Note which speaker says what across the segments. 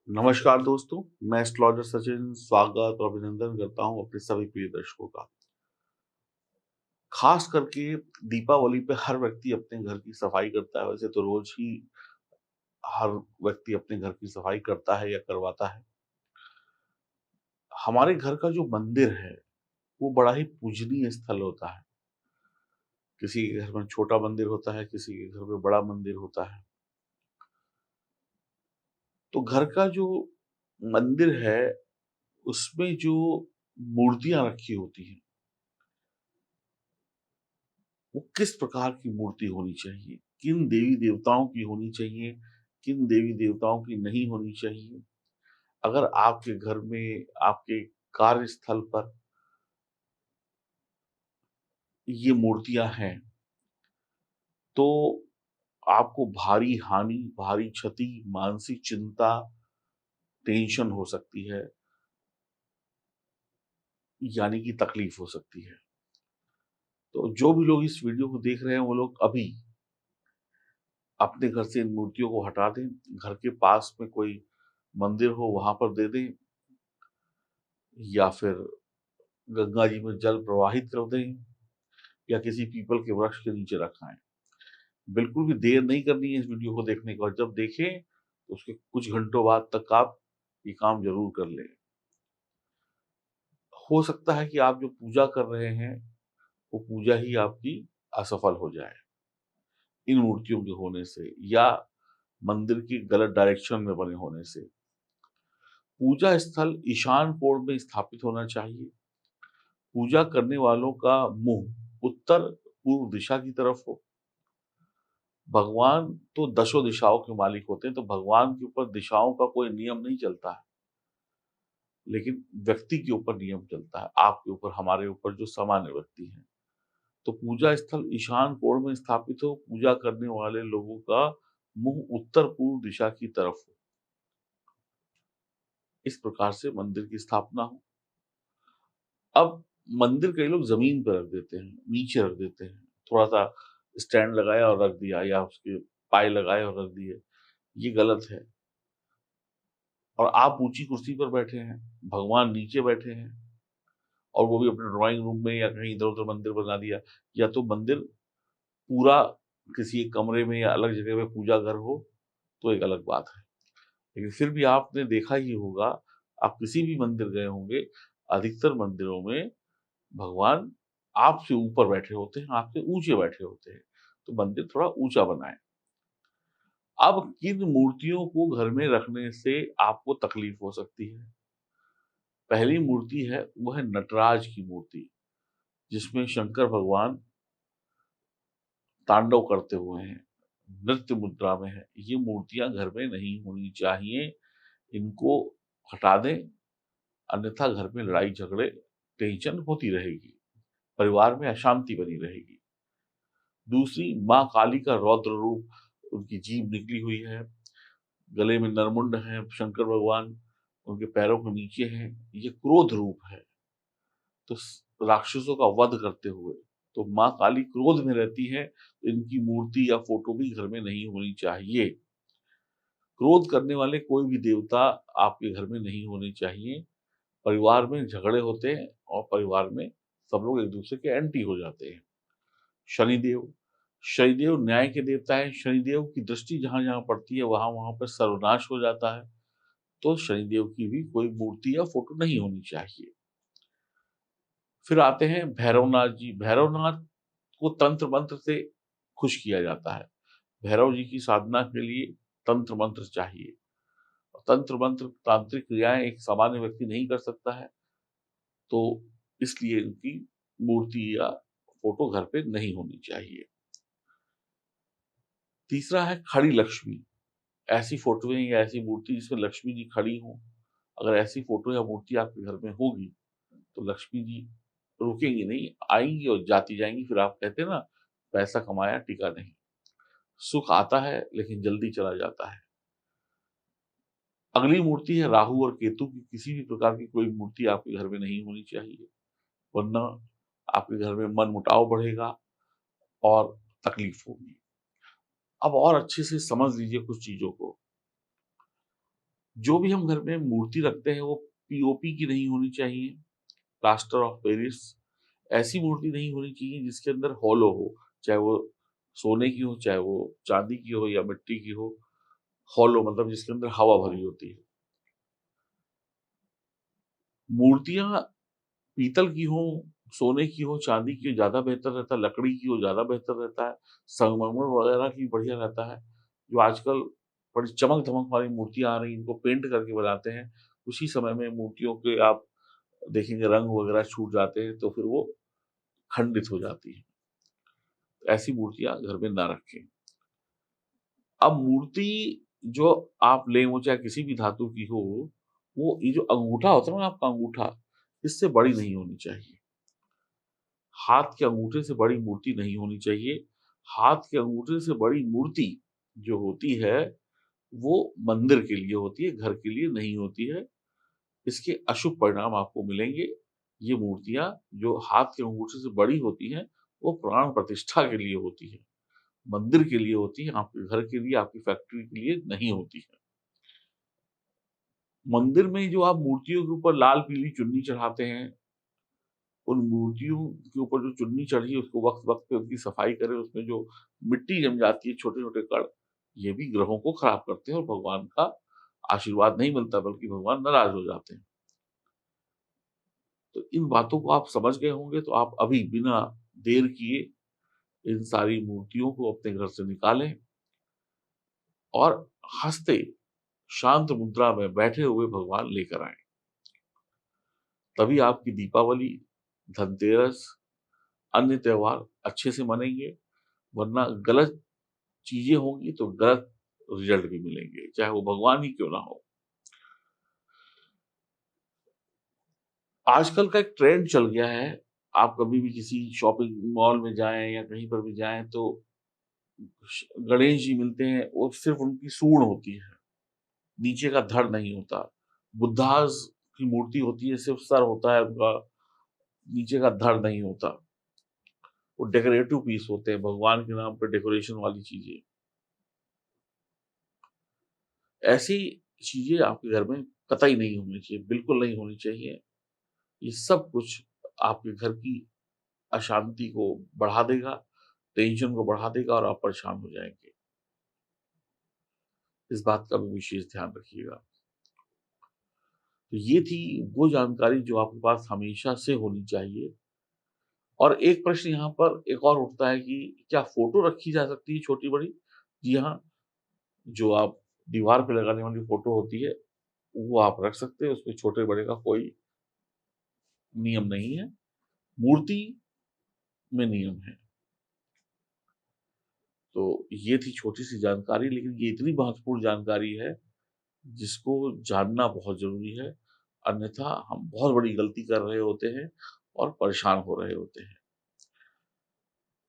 Speaker 1: नमस्कार दोस्तों, मैं एस्ट्रोलॉजर सचिन स्वागत और अभिनंदन करता हूँ अपने सभी प्रिय दर्शकों का। खास करके दीपावली पे हर व्यक्ति अपने घर की सफाई करता है। वैसे तो रोज ही हर व्यक्ति अपने घर की सफाई करता है या करवाता है। हमारे घर का जो मंदिर है, वो बड़ा ही पूजनीय स्थल होता है। किसी के घर में छोटा मंदिर होता है, किसी के घर में बड़ा मंदिर होता है। तो घर का जो मंदिर है, उसमें जो मूर्तियाँ रखी होती हैं, वो किस प्रकार की मूर्ति होनी चाहिए, किन देवी-देवताओं की होनी चाहिए, किन देवी-देवताओं की नहीं होनी चाहिए। अगर आपके घर में, आपके कार्यस्थल पर ये मूर्तियाँ हैं, तो आपको भारी हानि, भारी क्षति, मानसिक चिंता, टेंशन हो सकती है, यानी कि तकलीफ हो सकती है। तो जो भी लोग इस वीडियो को देख रहे हैं, वो लोग अभी अपने घर से इन मूर्तियों को हटा दें। घर के पास में कोई मंदिर हो, वहाँ पर दे दें या फिर गंगा जी में जल प्रवाहित कर दें या किसी पीपल के वृक्ष के नीचे रखाएं। बिल्कुल भी देर नहीं करनी है इस वीडियो को देखने के बाद। जब देखें तो उसके कुछ घंटों बाद तक आप ये काम जरूर कर लें। हो सकता है कि आप जो पूजा कर रहे हैं, वो पूजा ही आपकी असफल हो जाए इन मूर्तियों के होने से या मंदिर की गलत डायरेक्शन में बने होने से। पूजा स्थल ईशान कोण में स्थापित होना चाहिए। पूजा करने वालों का मुंह उत्तर पूर्व दिशा की तरफ हो। भगवान तो दशों दिशाओं के मालिक होते हैं, तो भगवान के ऊपर दिशाओं का कोई नियम नहीं चलता है, लेकिन व्यक्ति के ऊपर नियम चलता है, आपके ऊपर, हमारे ऊपर जो सामान्य व्यक्ति हैं। तो पूजा स्थल ईशान कोण में स्थापित हो, पूजा करने वाले लोगों का मुंह उत्तर पूर्व दिशा की तरफ हो। इस प्रकार से मंदिर की स्थापना हो। अब मंदिर कई लोग जमीन पर रख देते हैं, नीचे रख देते हैं, थोड़ा-सा स्टैंड लगाया और रख दिया या उसके पाए लगाए और रख दिए। ये गलत है। और आप ऊँची कुर्सी पर बैठे हैं, भगवान नीचे बैठे हैं और वो भी अपने ड्राइंग रूम में या कहीं इधर-उधर मंदिर बना दिया। या तो मंदिर पूरा किसी एक कमरे में या अलग जगह पे पूजा घर हो, तो एक अलग बात है। लेकिन फिर भी आपने देखा ही होगा, आप किसी भी मंदिर गए होंगे, अधिकतर मंदिरों में भगवान आपसे ऊपर बैठे होते हैं, आपसे ऊँचे बैठे होते हैं। तो मंदिर थोड़ा ऊँचा बनाएँ। अब किन मूर्तियों को घर में रखने से आपको तकलीफ हो सकती है? पहली मूर्ति है, वो है नटराज की मूर्ति, जिसमें शंकर भगवान तांडव करते हुए हैं, नृत्य मुद्रा में हैं। ये मूर्तियाँ घर में नहीं होनी चाहिए, इनको हटा दें, अन्यथा घर में लड़ाई-झगड़े, टेंशन होती रहेगी, परिवार में अशांति बनी रहेगी। दूसरी, माँ काली का रौद्र रूप, उनकी जीभ निकली हुई है, गले में नरमुंड है शंकर भगवान, उनके पैरों के नीचे हैं, ये क्रोध रूप है। तो राक्षसों का वध करते हुए, तो माँ काली क्रोध में रहती है, तो इनकी मूर्ति या फोटो भी घर में नहीं होनी चाहिए। क्रोध करने वाले कोई भी देवता आपके घर में नहीं होने चाहिए। परिवार में झगड़े होते हैं और परिवार में सब लोग एक दूसरे के एंटी हो जाते हैं। शनिदेव, शनिदेव न्याय के देवता है। शनिदेव की दृष्टि जहां जहां पड़ती है, वहां वहां पर सर्वनाश हो जाता है। तो शनिदेव की भी कोई मूर्ति या फोटो नहीं होनी चाहिए। फिर आते हैं भैरवनाथ जी। भैरवनाथ को तंत्र मंत्र से खुश किया जाता है। भैरव जी की साधना के लिए तंत्र मंत्र चाहिए। और तंत्र मंत्र, तांत्रिक क्रियाएं एक सामान्य व्यक्ति नहीं कर सकता है, तो इसलिए उनकी मूर्ति या फोटो घर पे नहीं होनी चाहिए। तीसरा है खड़ी लक्ष्मी। ऐसी फोटोएं या ऐसी मूर्ति जिसमें लक्ष्मी जी खड़ी हों, अगर ऐसी फोटो या मूर्ति आपके घर में होगी, तो लक्ष्मी जी रुकेंगी नहीं, आएंगी और जाती जाएंगी। फिर आप कहते हैं ना, पैसा कमाया टिका नहीं। सुख आता है लेकिन जल्दी चला जाता है। अगली मूर्ति है राहु और केतु की। किसी भी प्रकार की कोई मूर्ति आपके घर में नहीं होनी चाहिए, वरना आपके घर में मनमुटाव बढ़ेगा और तकलीफ होगी। अब और अच्छे से समझ लीजिए कुछ चीजों को। जो भी हम घर में मूर्ति रखते हैं वो पीओपी की नहीं होनी चाहिए, प्लास्टर ऑफ पेरिस। ऐसी मूर्ति नहीं होनी चाहिए जिसके अंदर हॉलो हो, चाहे वो सोने की हो, चाहे वो चांदी की हो या मिट्टी की हो। हॉलो मतलब जिसके अंदर हवा भरी होती है। मूर्तियां पीतल की हो, सोने की हो, चांदी की हो ज्यादा बेहतर रहता है, लकड़ी की हो ज्यादा बेहतर रहता है, संगमरमर वगैरह की बढ़िया रहता है। जो आजकल बड़ी चमक धमक वाली मूर्तियां आ रही हैं, इनको पेंट करके बनाते हैं, उसी समय में मूर्तियों के आप देखेंगे रंग वगैरह छूट जाते हैं तो फिर वो खंडित हो जाती है। ऐसी मूर्तियां घर में ना रखें। अब मूर्ति जो आप लें वो चाहे किसी भी धातु की हो, वो ये जो अंगूठा होता है ना आपका अंगूठा, इससे बड़ी नहीं होनी चाहिए। हाथ के अंगूठे से बड़ी मूर्ति नहीं होनी चाहिए। हाथ के अंगूठे से बड़ी मूर्ति जो होती है, वो मंदिर के लिए होती है, घर के लिए नहीं होती है। इसके अशुभ परिणाम आपको मिलेंगे। ये मूर्तियाँ जो हाथ के अंगूठे से बड़ी होती हैं, वो प्राण प्रतिष्ठा के लिए होती हैं, मंदिर के लिए होती हैं, आपके घर के लिए, आपकी फैक्ट्री के लिए नहीं होती हैं। मंदिर में जो आप मूर्तियों के ऊपर लाल-पीली चुन्नी चढ़ाते हैं, उन मूर्तियों के ऊपर जो चुन्नी चढ़ी है उसको वक़्त-वक़्त पे उनकी सफाई करें, उसमें जो मिट्टी जम जाती है, छोटे-छोटे कण, ये भी ग्रहों को खराब करते हैं और भगवान का आशीर्वाद नहीं मिलता बल्कि भगवान नाराज़ हो जाते हैं। तो इन बातों को आप समझ गए होंगे तो आप अभी बिना देर किए इन सारी मूर्तियों को अपने घर से निकालें और हँसते, शांत मुद्रा में बैठे हुए भगवान लेकर आएँ। तभी आपकी दीपावली, धनतेरस, अन्य त्योहार अच्छे से मनेंगे, वरना गलत चीज़ें होंगी तो गलत रिज़ल्ट भी मिलेंगे, चाहे वो भगवान ही क्यों ना हो। आजकल का एक ट्रेंड चल गया है, आप कभी भी किसी शॉपिंग मॉल में जाएँ या कहीं पर भी जाएँ तो गणेश जी मिलते हैं, वो सिर्फ़ उनकी सूंड होती है, नीचे का धड़ नहीं होता। बुद्धाज़ की मूर्ति होती है, सिर्फ़ सर होता है उनका, नीचे का धड़ नहीं होता। वो डेकोरेटिव पीस होते हैं, भगवान के नाम पे डेकोरेशन वाली चीज़ें। ऐसी चीज़ें आपके घर में कतई नहीं होनी चाहिए, बिल्कुल नहीं होनी चाहिए। ये सब कुछ आपके घर की अशांति को बढ़ा देगा, टेंशन को बढ़ा देगा और आप परेशान हो जाएँगे। इस बात का भी विशेष ध्यान रखिएगा। तो ये थी वो जानकारी जो आपके पास हमेशा से होनी चाहिए। और एक प्रश्न यहाँ पर एक और उठता है कि क्या फ़ोटो रखी जा सकती है छोटी-बड़ी? जी हाँ, जो आप दीवार पे लगाने वाली फ़ोटो होती है, वो आप रख सकते हैं, उसमें छोटे-बड़े का कोई नियम नहीं है। मूर्ति में नियम है। तो ये थी छोटी-सी जानकारी, लेकिन ये इतनी महत्वपूर्ण जानकारी है, जिसको जानना बहुत ज़रूरी है, अन्यथा हम बहुत बड़ी गलती कर रहे होते हैं और परेशान हो रहे होते हैं।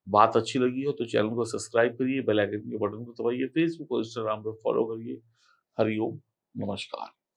Speaker 1: बात अच्छी लगी हो तो चैनल को सब्सक्राइब करिए, बेल आइकन के बटन को दबाइए, फेसबुक और इंस्टाग्राम पे फॉलो करिए। हरि ओम, नमस्कार।